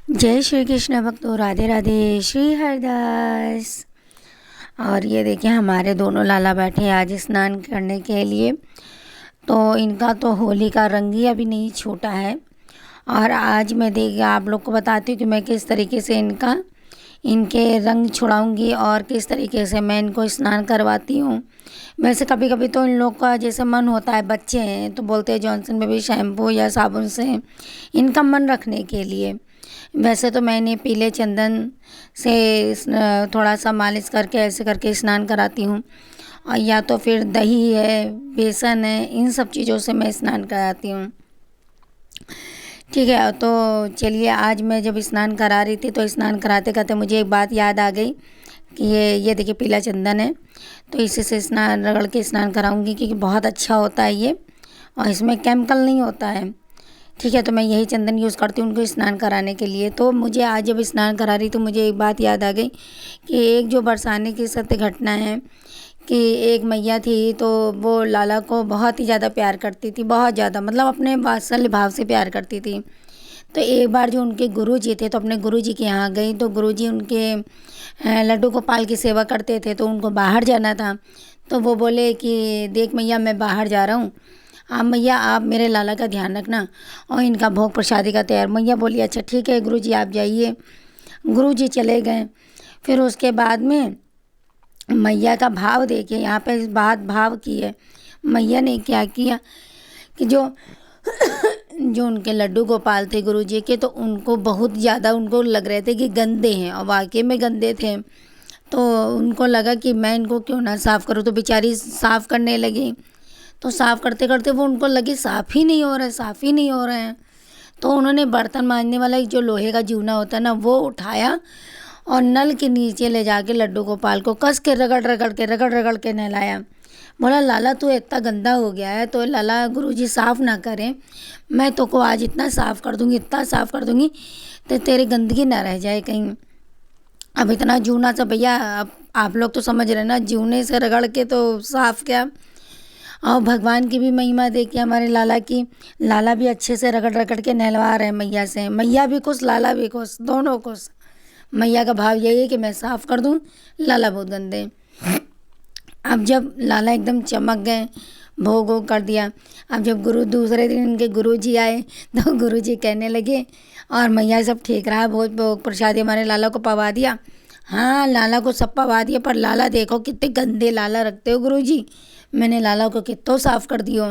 जय श्री कृष्ण भक्तों, राधे राधे, श्री हरदास। और ये देखिए हमारे दोनों लाला बैठे हैं आज स्नान करने के लिए। तो इनका तो होली का रंग ही अभी नहीं छूटा है। और आज मैं देखिए आप लोग को बताती हूँ कि मैं किस तरीके से इनके रंग छुड़ाऊँगी और किस तरीके से मैं इनको स्नान करवाती हूँ। वैसे कभी कभी तो इन लोग का जैसे मन होता है, बच्चे हैं तो बोलते हैं जॉनसन बेबी शैम्पू या साबुन से इनका मन रखने के लिए। वैसे तो मैंने पीले चंदन से थोड़ा सा मालिश करके ऐसे करके स्नान कराती हूँ, और या तो फिर दही है, बेसन है, इन सब चीज़ों से मैं स्नान कराती हूँ। ठीक है, तो चलिए आज मैं जब स्नान करा रही थी तो स्नान कराते कराते मुझे एक बात याद आ गई कि ये देखिए पीला चंदन है, तो इसी से स्नान रगड़ के स्नान कराऊंगी क्योंकि बहुत अच्छा होता है ये, और इसमें केमिकल नहीं होता है। ठीक है, तो मैं यही चंदन यूज़ करती हूँ उनको स्नान कराने के लिए। तो मुझे आज जब स्नान करा रही तो मुझे एक बात याद आ गई कि एक जो बरसाने की सत्य घटना है कि एक मैया थी तो वो लाला को बहुत ही ज़्यादा प्यार करती थी, बहुत ज़्यादा, मतलब अपने वात्सल्य भाव से प्यार करती थी। तो एक बार जो उनके गुरुजी थे तो अपने गुरुजी के यहाँ गई, तो गुरुजी उनके लड्डू गोपाल की सेवा करते थे, तो उनको बाहर जाना था। तो वो बोले कि देख मैया मैं बाहर जा रहा हूँ, आप मैया आप मेरे लाला का ध्यान रखना और इनका भोग प्रसादी का तैयार। मैया बोली अच्छा ठीक है गुरुजी आप जाइए। गुरुजी चले गए। फिर उसके बाद में मैया का भाव देखिए, यहाँ पे इस बात भाव की है। मैया ने क्या किया कि जो जो उनके लड्डू गोपाल थे गुरुजी के, तो उनको बहुत ज़्यादा उनको लग रहे थे कि गंदे हैं, और वाकई में गंदे थे। तो उनको लगा कि मैं इनको क्यों ना साफ़ करूँ, तो बेचारी साफ़ करने लगी। तो साफ़ करते करते वो उनको लगे साफ़ ही नहीं हो रहा है, साफ़ ही नहीं हो रहे हैं। तो उन्होंने बर्तन मांजने वाला एक जो लोहे का जूना होता है ना, वो उठाया और नल के नीचे ले जाके लड्डू गोपाल को कस के रगड़ रगड़ के नहलाया। बोला लाला तू इतना गंदा हो गया है, तो लाला गुरुजी साफ़ ना करें, मैं तो को आज इतना साफ़ कर दूँगी, इतना साफ़ कर दूँगी तो तेरी गंदगी ना रह जाए कहीं। अब इतना जूना सा भैया, अब आप लोग तो समझ रहे हैं ना, जूने से रगड़ के तो साफ़ क्या। और भगवान की भी महिमा देखिए हमारे लाला की, लाला भी अच्छे से रगड़ रगड़ के नहलवा रहे हैं मैया से। मैया भी खुश, लाला भी खुश, दोनों खुश। मैया का भाव यही है कि मैं साफ़ कर दूँ, लाला बहुत गंदे। अब जब लाला एकदम चमक गए, भोग वोग कर दिया। अब जब दूसरे दिन इनके गुरुजी आए तो गुरुजी कहने लगे और मैया सब ठीक रहा, भोग भोग प्रसादी हमारे लाला को पवा दिया। हाँ लाला को सब पवा दिया, पर लाला देखो कितने गंदे लाला रखते हो गुरुजी, मैंने लाला को कितना साफ़ कर दियो।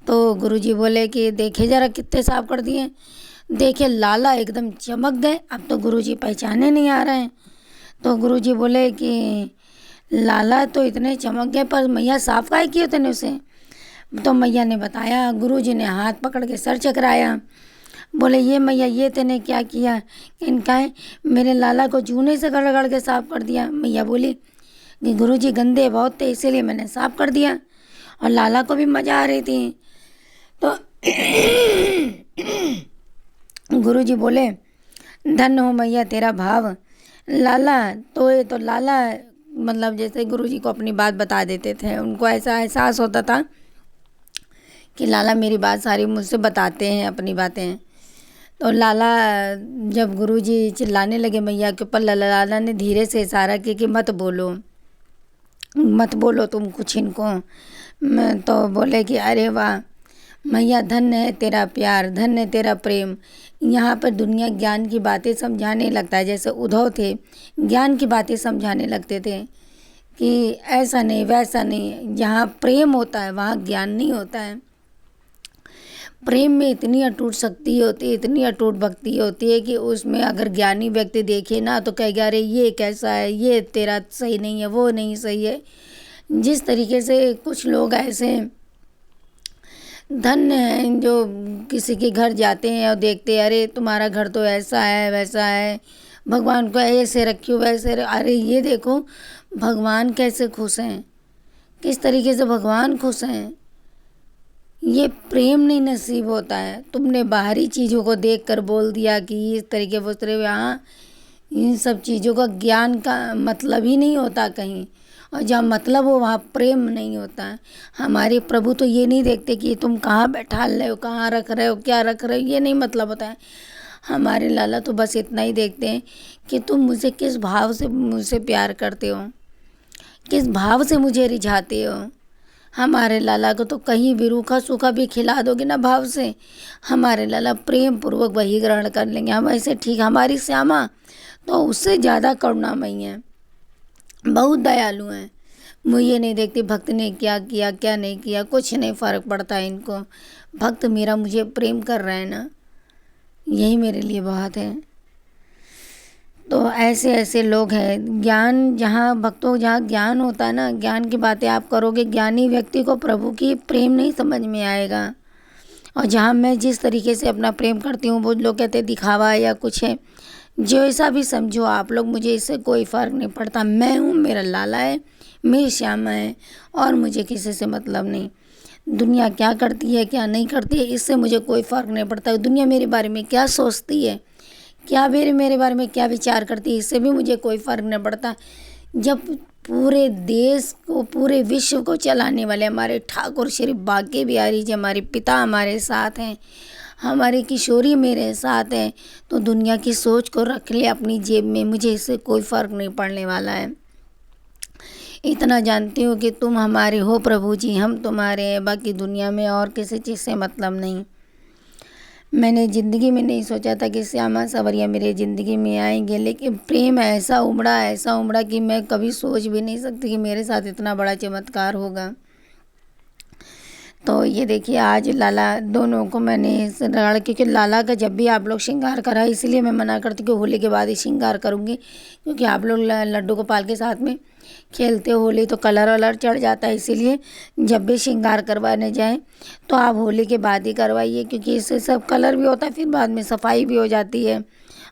तो गुरुजी बोले कि देखे ज़रा कितने साफ़ कर दिए। देखे लाला एकदम चमक गए, अब तो गुरुजी पहचाने नहीं आ रहे हैं। तो गुरुजी बोले कि लाला तो इतने चमक गए, पर मैया साफ़ काहे किए तूने उसे। तो मैया ने बताया, गुरुजी ने हाथ पकड़ के सर चकराया। बोले ये मैया ये तूने क्या किया। इनका है मेरे लाला को जूने से रगड़ के साफ़ कर दिया। मैया बोली कि गुरुजी गंदे बहुत थे इसीलिए मैंने साफ़ कर दिया, और लाला को भी मज़ा आ रही थी। तो गुरुजी बोले धन्य हो मैया तेरा भाव। लाला तो ये तो लाला, मतलब जैसे गुरुजी को अपनी बात बता देते थे, उनको ऐसा एहसास होता था कि लाला मेरी बात सारी मुझसे बताते हैं अपनी बातें। तो लाला जब गुरुजी चिल्लाने लगे मैया के ऊपर, लाला ने धीरे से इशारा किया कि मत बोलो, मत बोलो तुम कुछ इनको। तो बोले कि अरे वाह मैया धन्य है तेरा प्यार, धन्य है तेरा प्रेम। यहाँ पर दुनिया ज्ञान की बातें समझाने लगता है, जैसे उद्धव थे ज्ञान की बातें समझाने लगते थे कि ऐसा नहीं वैसा नहीं, जहाँ प्रेम होता है वहाँ ज्ञान नहीं होता है। प्रेम में इतनी अटूट शक्ति होती है, इतनी अटूट भक्ति होती है कि उसमें अगर ज्ञानी व्यक्ति देखे ना तो कहेगा अरे ये कैसा है, ये तेरा सही नहीं है, वो नहीं सही है। जिस तरीके से कुछ लोग ऐसे धन्य हैं जो किसी के घर जाते हैं और देखते हैं अरे तुम्हारा घर तो ऐसा है वैसा है, भगवान को ऐसे रखियो वैसे अरे ये देखो भगवान कैसे खुश हैं, किस तरीके से भगवान खुश हैं। ये प्रेम नहीं नसीब होता है। तुमने बाहरी चीज़ों को देखकर बोल दिया कि इस तरीके वो तरीके, यहाँ इन सब चीज़ों का ज्ञान का मतलब ही नहीं होता कहीं, और जहाँ मतलब हो वहाँ प्रेम नहीं होता है। हमारे प्रभु तो ये नहीं देखते कि तुम कहाँ बैठा रहे हो, कहाँ रख रहे हो, क्या रख रहे हो, ये नहीं मतलब होता है। हमारे लाला तो बस इतना ही देखते हैं कि तुम मुझे किस भाव से मुझसे प्यार करते हो, किस भाव से मुझे रिझाते हो। हमारे लाला को तो कहीं भी रूखा सूखा भी खिला दोगे ना भाव से, हमारे लाला प्रेम पूर्वक वही ग्रहण कर लेंगे। हम ऐसे ठीक, हमारी श्यामा तो उससे ज़्यादा करुणामयी है, बहुत दयालु हैं। मुझे नहीं देखती भक्त ने क्या किया क्या नहीं किया, कुछ नहीं फ़र्क पड़ता है इनको। भक्त मेरा मुझे प्रेम कर रहा है ना, यही मेरे लिए बहुत है। तो ऐसे ऐसे लोग हैं। ज्ञान जहाँ भक्तों, जहाँ ज्ञान होता है ना, ज्ञान की बातें आप करोगे, ज्ञानी व्यक्ति को प्रभु की प्रेम नहीं समझ में आएगा। और जहाँ मैं जिस तरीके से अपना प्रेम करती हूँ, वो लोग कहते हैं दिखावा है या कुछ है। जो ऐसा भी समझो आप लोग, मुझे इससे कोई फ़र्क नहीं पड़ता। मैं हूँ, मेरा लाला है, मेरी श्यामा है, और मुझे किसी से मतलब नहीं। दुनिया क्या करती है क्या नहीं करती है, इससे मुझे कोई फ़र्क नहीं पड़ता। दुनिया मेरे बारे में क्या सोचती है, क्या मेरे बारे में क्या विचार करती है, इससे भी मुझे कोई फ़र्क नहीं पड़ता। जब पूरे देश को, पूरे विश्व को चलाने वाले हमारे ठाकुर श्री बांके बिहारी जी, हमारे पिता हमारे साथ हैं, हमारी किशोरी मेरे साथ है, तो दुनिया की सोच को रख ले अपनी जेब में, मुझे इससे कोई फ़र्क नहीं पड़ने वाला है। इतना जानती हूँ कि तुम हमारे हो प्रभु जी, हम तुम्हारे हैं, बाकी दुनिया में और किसी चीज़ से मतलब नहीं। मैंने ज़िंदगी में नहीं सोचा था कि श्यामा सवरिया मेरे ज़िंदगी में आएंगे, लेकिन प्रेम ऐसा उमड़ा कि मैं कभी सोच भी नहीं सकती कि मेरे साथ इतना बड़ा चमत्कार होगा। तो ये देखिए, आज लाला दोनों को मैंने रगड़, क्योंकि लाला का जब भी आप लोग श्रृंगार करा, इसलिए मैं मना करती हूँ कि होली के बाद ही श्रृंगार करूँगी, क्योंकि आप लोग लड्डू गोपाल के साथ में खेलते हो होली, तो कलर वलर चढ़ जाता है। इसीलिए जब भी श्रृंगार करवाने जाएं तो आप होली के बाद ही करवाइए, क्योंकि इससे सब कलर भी होता है, फिर बाद में सफाई भी हो जाती है।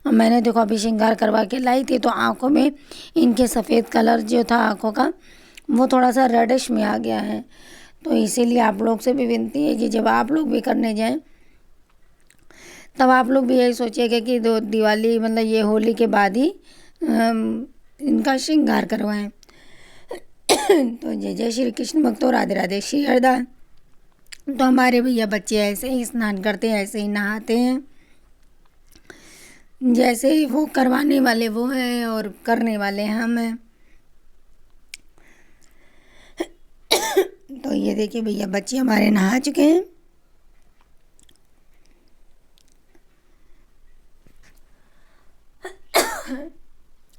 और मैंने देखो अभी श्रृंगार करवा के लाई थी, तो आँखों में इनके सफ़ेद कलर जो था आँखों का, वो थोड़ा सा रेडिश में आ गया है। तो इसीलिए आप लोग से भी विनती है कि जब आप लोग भी करने जाएं, तब आप लोग भी यही सोचिएगा कि दिवाली मतलब ये होली के बाद ही इनका श्रृंगार करवाएं। तो जय जय श्री कृष्ण भक्तों, राधे राधे श्री हरदास। तो हमारे भैया बच्चे ऐसे ही स्नान करते हैं, ऐसे ही नहाते हैं, जैसे ही वो करवाने वाले वो हैं और करने वाले हम हैं। तो ये देखिए भैया बच्चे हमारे नहा चुके हैं।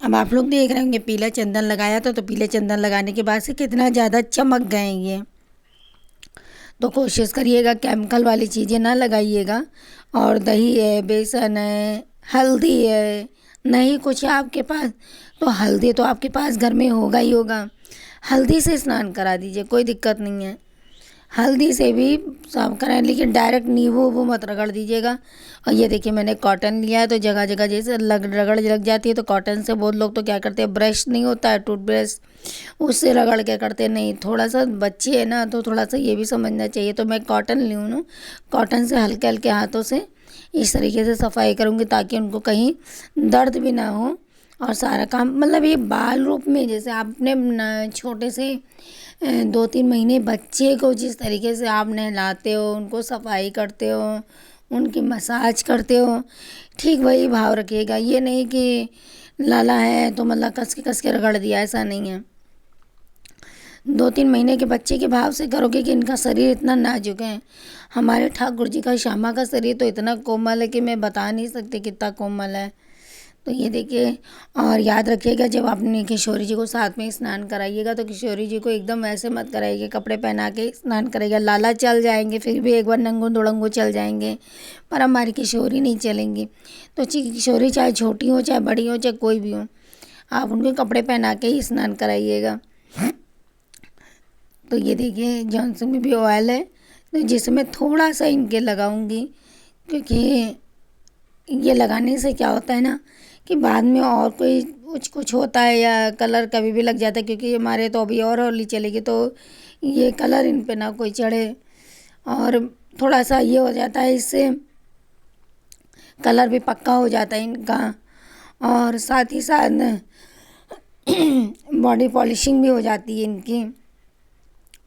अब आप लोग देख रहे होंगे पीला चंदन लगाया था, तो पीले चंदन लगाने के बाद से कितना ज़्यादा चमक गए ये। तो कोशिश करिएगा केमिकल वाली चीज़ें ना लगाइएगा। और दही है, बेसन है, हल्दी है, नहीं कुछ है आपके पास, तो हल्दी तो आपके पास घर में होगा ही होगा, हल्दी से स्नान करा दीजिए, कोई दिक्कत नहीं है। हल्दी से भी साफ कराएं, लेकिन डायरेक्ट नींबू वो मत रगड़ दीजिएगा। और ये देखिए मैंने कॉटन लिया है, तो जगह जगह जैसे रगड़ लग जाती है, तो कॉटन से बहुत लोग तो क्या करते हैं, ब्रश नहीं होता है टूथब्रश, उससे रगड़ के करते नहीं। थोड़ा सा बच्चे है ना, तो थोड़ा सा ये भी समझना चाहिए। तो मैं कॉटन ली हूँ, कॉटन से हल्के हल्के हाथों से इस तरीके से सफाई करूँगी, ताकि उनको कहीं दर्द भी ना हो। और सारा काम मतलब ये बाल रूप में, जैसे आपने छोटे से 2-3 महीने बच्चे को जिस तरीके से आप नहलाते हो, उनको सफाई करते हो, उनकी मसाज करते हो, ठीक वही भाव रखिएगा। ये नहीं कि लाला है तो मतलब कस के रगड़ दिया, ऐसा नहीं है। 2-3 महीने के बच्चे के भाव से करोगे कि इनका शरीर इतना नाजुक है। हमारे ठाकुर जी का, श्यामा का शरीर तो इतना कोमल है कि मैं बता नहीं सकती कितना कोमल है। तो ये देखिए, और याद रखिएगा जब अपने किशोरी जी को साथ में स्नान कराइएगा, तो किशोरी जी को एकदम ऐसे मत कराइएगा, कपड़े पहना के स्नान करेगा। लाला चल जाएंगे, फिर भी एक बार नंगू दुड़ंगू चल जाएंगे, पर हमारी किशोरी नहीं चलेंगी। तो किशोरी चाहे छोटी हो चाहे बड़ी हो चाहे कोई भी हो, आप उनको कपड़े पहना के ही स्नान कराइएगा। तो ये देखिए जॉनसन में भी ऑयल है, तो जिसमें थोड़ा सा इनके लगाऊंगी, क्योंकि ये लगाने से क्या होता है ना कि बाद में और कोई कुछ होता है या कलर कभी भी लग जाता है, क्योंकि हमारे तो अभी और होली चलेगी, तो ये कलर इन पे ना कोई चढ़े। और थोड़ा सा ये हो जाता है, इससे कलर भी पक्का हो जाता है इनका, और साथ ही साथ बॉडी पॉलिशिंग भी हो जाती है इनकी।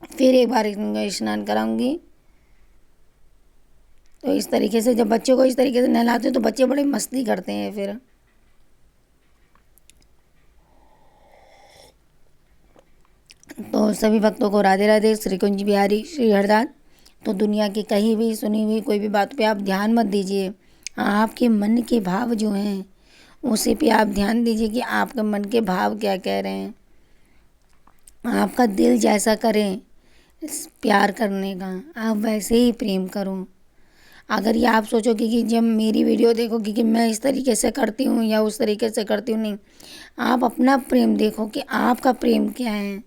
फिर एक बार इनका स्नान कराऊंगी। तो इस तरीके से जब बच्चों को इस तरीके से नहलाते हो तो बच्चे बड़े मस्ती करते हैं फिर। तो सभी भक्तों को राधे राधे। श्री कुंज बिहारी श्री हरदास। तो दुनिया की कहीं भी सुनी हुई कोई भी बात पे आप ध्यान मत दीजिए, आपके मन के भाव जो हैं उसी पे आप ध्यान दीजिए कि आपके मन के भाव क्या कह रहे हैं। आपका दिल जैसा करे इस प्यार करने का, आप वैसे ही प्रेम करो। अगर ये आप सोचोगे कि जब मेरी वीडियो देखोगे कि मैं इस तरीके से करती हूँ या उस तरीके से करती हूँ, नहीं, आप अपना प्रेम देखो कि आपका प्रेम क्या है।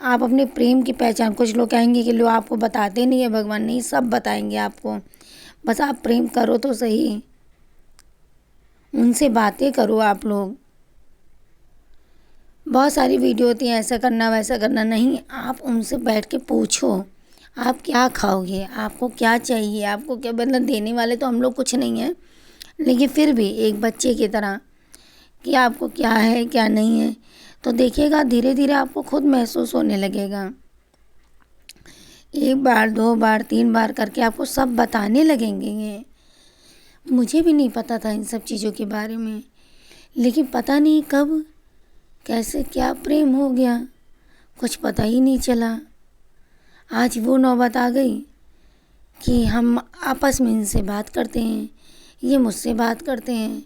आप अपने प्रेम की पहचान, कुछ लोग कहेंगे कि लो आपको बताते नहीं है भगवान, नहीं, सब बताएंगे आपको, बस आप प्रेम करो तो सही, उनसे बातें करो। आप लोग बहुत सारी वीडियो होती हैं ऐसा करना वैसा करना, नहीं, आप उनसे बैठ के पूछो आप क्या खाओगे, आपको क्या चाहिए, आपको क्या, मतलब देने वाले तो हम लोग कुछ नहीं हैं, लेकिन फिर भी एक बच्चे की तरह कि आपको क्या है क्या नहीं है, तो देखिएगा धीरे धीरे आपको खुद महसूस होने लगेगा। एक बार 2 बार 3 बार करके आपको सब बताने लगेंगे ये। मुझे भी नहीं पता था इन सब चीज़ों के बारे में, लेकिन पता नहीं कब कैसे क्या प्रेम हो गया, कुछ पता ही नहीं चला। आज वो नौबत आ गई कि हम आपस में इनसे बात करते हैं, ये मुझसे बात करते हैं,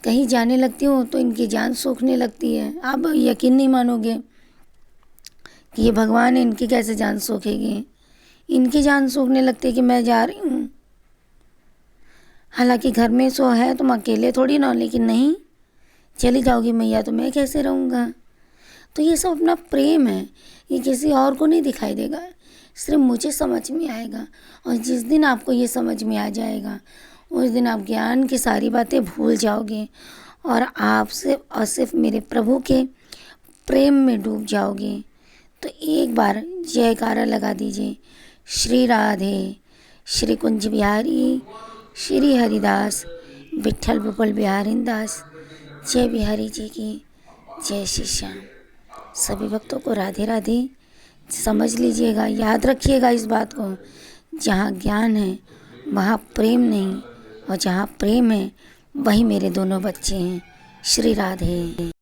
कहीं जाने लगती हूँ तो इनकी जान सूखने लगती है। आप यकीन नहीं मानोगे कि ये भगवान है, इनकी कैसे जान सूखेगी। इनकी जान सूखने लगती है कि मैं जा रही हूँ, हालांकि घर में सो है तुम अकेले थोड़ी ना, लेकिन नहीं, चली जाओगी मैया तो मैं कैसे रहूँगा। तो ये सब अपना प्रेम है, ये किसी और को नहीं दिखाई देगा, सिर्फ मुझे समझ में आएगा। और जिस दिन आपको ये समझ में आ जाएगा उस दिन आप ज्ञान की सारी बातें भूल जाओगे और आप सिर्फ और सिर्फ मेरे प्रभु के प्रेम में डूब जाओगे। तो एक बार जयकारा लगा दीजिए, श्री राधे, श्री कुंज बिहारी श्री हरिदास, विट्ठल गोपाल बिहारी दास, जय बिहारी जी की जय श्री श्याम। सभी भक्तों को राधे राधे। समझ लीजिएगा, याद रखिएगा इस बात को, जहाँ ज्ञान है वहाँ प्रेम नहीं, और जहाँ प्रेम है वहीं मेरे दोनों बच्चे हैं। श्री राधे।